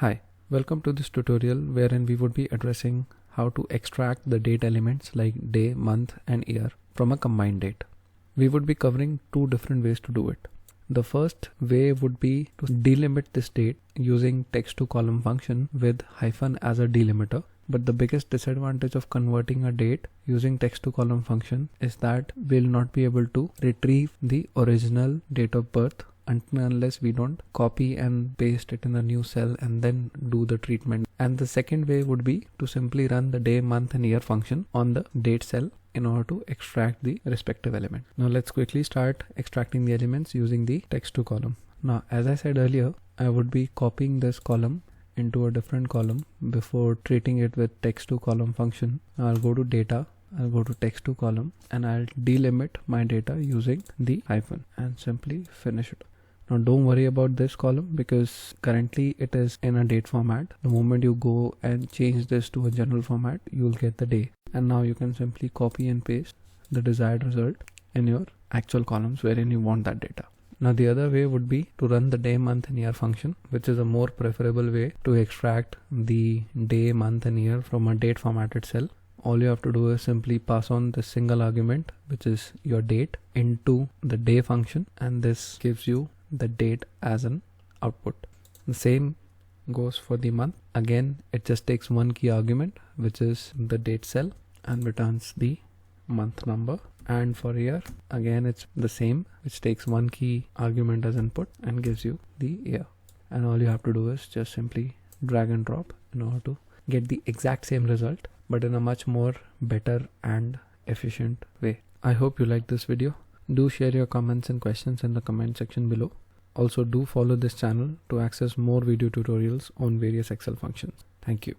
Hi, welcome to this tutorial wherein we would be addressing how to extract the date elements like day, month and year from a combined date. We would be covering two different ways to do it. The first way would be to delimit this date using text to column function with hyphen as a delimiter. But the biggest disadvantage of converting a date using text to column function is that we'll not be able to retrieve the original date of birth until unless we don't copy and paste it in a new cell and then do the treatment. And the second way would be to simply run the day, month and year function on the date cell in order to extract the respective element. Now let's quickly start extracting the elements using the text to column. Now, as I said earlier, I would be copying this column into a different column before treating it with text to column function. I'll go to data, I'll go to text to column and I'll delimit my data using the hyphen and simply finish it. Now don't worry about this column because currently it is in a date format. The moment you go and change this to a general format, you'll get the day. And now you can simply copy and paste the desired result in your actual columns wherein you want that data. Now the other way would be to run the day, month and year function, which is a more preferable way to extract the day, month and year from a date formatted cell. All you have to do is simply pass on the single argument, which is your date, into the day function, and this gives you the date as an output. The same goes for the month. Again, it just takes one key argument, which is the date cell, and returns the month number. And for year, again it's the same, which takes one key argument as input and gives you the year. And all you have to do is just simply drag and drop in order to get the exact same result, but in a much more better and efficient way. I hope you liked this video. Do share your comments and questions in the comment section below. Also do follow this channel to access more video tutorials on various Excel functions. Thank you.